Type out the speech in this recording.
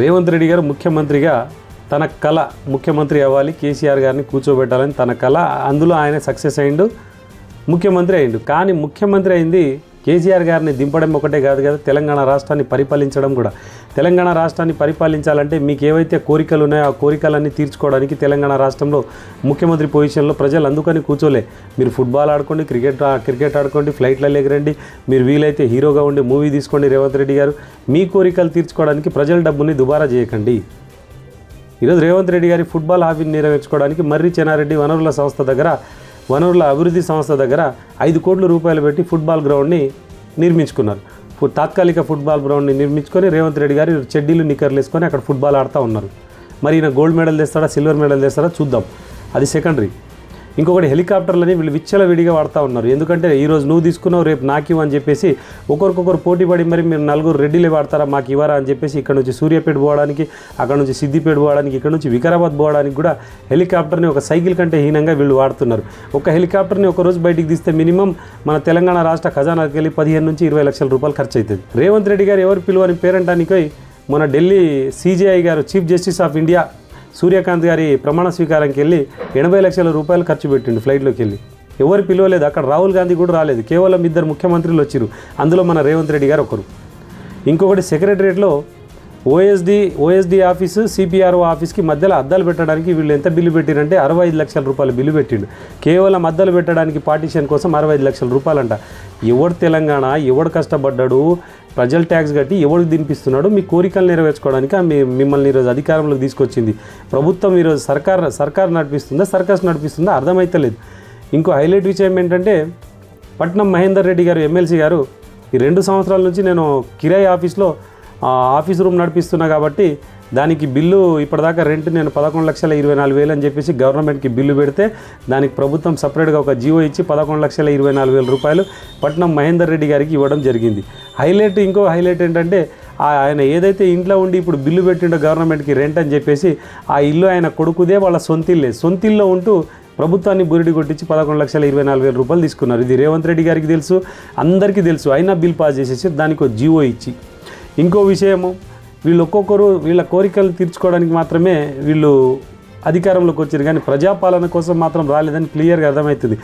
రేవంత్ రెడ్డి గారు ముఖ్యమంత్రిగా తన కళ ముఖ్యమంత్రి అవ్వాలి, కేసీఆర్ గారిని కూర్చోబెట్టాలని తన కళ, అందులో ఆయన సక్సెస్ అయిండు, ముఖ్యమంత్రి అయిండు. కానీ ముఖ్యమంత్రి అయింది కేసీఆర్ గారిని దింపడం ఒకటే కాదు కదా, తెలంగాణ రాష్ట్రాన్ని పరిపాలించడం కూడా. తెలంగాణ రాష్ట్రాన్ని పరిపాలించాలంటే మీకు ఏవైతే కోరికలు ఉన్నాయో ఆ కోరికలన్నీ తీర్చుకోవడానికి తెలంగాణ రాష్ట్రంలో ముఖ్యమంత్రి పొజిషన్లో ప్రజలు అందుకని కూర్చోలే. మీరు ఫుట్బాల్ ఆడుకోండి, క్రికెట్ ఆడుకోండి, ఫ్లైట్లలో ఎగరండి, మీరు వీలైతే హీరోగా ఉండి మూవీ తీసుకోండి. రేవంత్ రెడ్డి గారు మీ కోరికలు తీర్చుకోవడానికి ప్రజల డబ్బుని దుబారా చేయకండి. ఈరోజు రేవంత్ రెడ్డి గారి ఫుట్బాల్ హాబీని నెరవేర్చుకోవడానికి మర్రి చెన్నారెడ్డి వనరుల అభివృద్ధి సంస్థ దగ్గర 5 కోట్ల రూపాయలు పెట్టి ఫుట్బాల్ గ్రౌండ్ని నిర్మించుకున్నారు. తాత్కాలిక ఫుట్బాల్ గ్రౌండ్ని నిర్మించుకొని రేవంత్ రెడ్డి గారు చెడ్డీలు నిక్కర్లు వేసుకొని అక్కడ ఫుట్బాల్ ఆడుతూ ఉన్నారు. మరి ఈయన గోల్డ్ మెడల్ తెస్తాడా, సిల్వర్ మెడల్ తెస్తాడా చూద్దాం, అది సెకండరీ. ఇంకొకటి హెలికాప్టర్లని వీళ్ళు విచ్చలవిడిగా వాడుతూ ఉన్నారు. ఎందుకంటే ఈరోజు నువ్వు తీసుకున్నావు, రేపు నాకు ఇవ్వు అని చెప్పేసి ఒకరికొకరు పోటీ పడి మరి మీరు 4 రెడ్డిలే వాడతారా, మాకు ఇవ్వరా అని చెప్పేసి ఇక్కడ నుంచి సూర్యాపేట పోవడానికి, అక్కడ నుంచి సిద్దిపేట పోవడానికి, ఇక్కడ నుంచి వికారాబాద్ పోవడానికి కూడా హెలికాప్టర్ని ఒక సైకిల్ కంటే హీనంగా వీళ్ళు వాడుతున్నారు. ఒక హెలికాప్టర్ని ఒకరోజు బయటికి తీస్తే మినిమం మన తెలంగాణ రాష్ట్ర ఖజానాకి వెళ్ళి 15 నుంచి 20 లక్షల రూపాయలు ఖర్చు అవుతుంది. రేవంత్ రెడ్డి గారు ఎవరు పిలువని పేరంటానికి మన ఢిల్లీ CJI గారు, chief justice of India Suryakant గారి ప్రమాణ స్వీకారానికి వెళ్ళి 80 లక్షల రూపాయలు ఖర్చు పెట్టిండు ఫ్లైట్లోకి వెళ్ళి. ఎవరు పిలవలేదు, అక్కడ రాహుల్ గాంధీ కూడా రాలేదు, కేవలం 2 ముఖ్యమంత్రులు వచ్చారు, అందులో మన రేవంత్ రెడ్డి గారు ఒకరు. ఇంకొకటి సెక్రటరియట్లో OSD ఆఫీసు, CPRO ఆఫీస్కి మధ్యలో అద్దాలు పెట్టడానికి వీళ్ళు ఎంత బిల్లు పెట్టిరంటే 65 లక్షల రూపాయలు బిల్లు పెట్టిండు. కేవలం అద్దాలు పెట్టడానికి పార్టీషన్ కోసం 65 లక్షల రూపాయలంట. ఎవడు తెలంగాణ, ఎవడు కష్టపడ్డాడు, ప్రజల ట్యాక్స్ కట్టి ఎవరికి దింపిస్తున్నాడు, మీ కోరికలు నెరవేర్చుకోవడానికి మిమ్మల్ని ఈరోజు అధికారంలోకి తీసుకొచ్చింది ప్రభుత్వం. ఈరోజు సర్కార్ నడిపిస్తుందా, సర్కస్ నడిపిస్తుందా అర్థమైతలేదు. ఇంకో హైలైట్ విషయం ఏంటంటే పట్నం మహేందర్ రెడ్డి గారు ఎమ్మెల్సీ గారు ఈ 2 సంవత్సరాల నుంచి నేను కిరాయి ఆఫీస్ రూమ్ నడిపిస్తున్నా కాబట్టి దానికి బిల్లు ఇప్పటిదాకా రెంట్ నేను 11,24,000 అని చెప్పేసి గవర్నమెంట్కి బిల్లు పెడితే దానికి ప్రభుత్వం సపరేట్గా ఒక జీవో ఇచ్చి 11,24,000 రూపాయలు పట్నం మహేందర్ రెడ్డి గారికి ఇవ్వడం జరిగింది. ఇంకో హైలైట్ ఏంటంటే ఆయన ఏదైతే ఇంట్లో ఉండి ఇప్పుడు బిల్లు పెట్టిండో గవర్నమెంట్కి రెంట్ అని చెప్పేసి ఆ ఇల్లు ఆయన కొడుకుదే, వాళ్ళ సొంతిల్లో ఉంటూ ప్రభుత్వాన్ని బురిడి కొట్టించి 11,24,000 రూపాయలు తీసుకున్నారు. ఇది రేవంత్ రెడ్డి గారికి తెలుసు, అందరికీ తెలుసు. అయినా బిల్ పాస్ చేసేసి దానికి ఒక జీవో ఇచ్చి. ఇంకో విషయము, వీళ్ళు ఒక్కొక్కరు వీళ్ళ కోరికలు తీర్చుకోవడానికి మాత్రమే వీళ్ళు అధికారంలోకి వచ్చారు, కానీ ప్రజాపాలన కోసం మాత్రం రాలేదని క్లియర్గా అర్థమవుతుంది.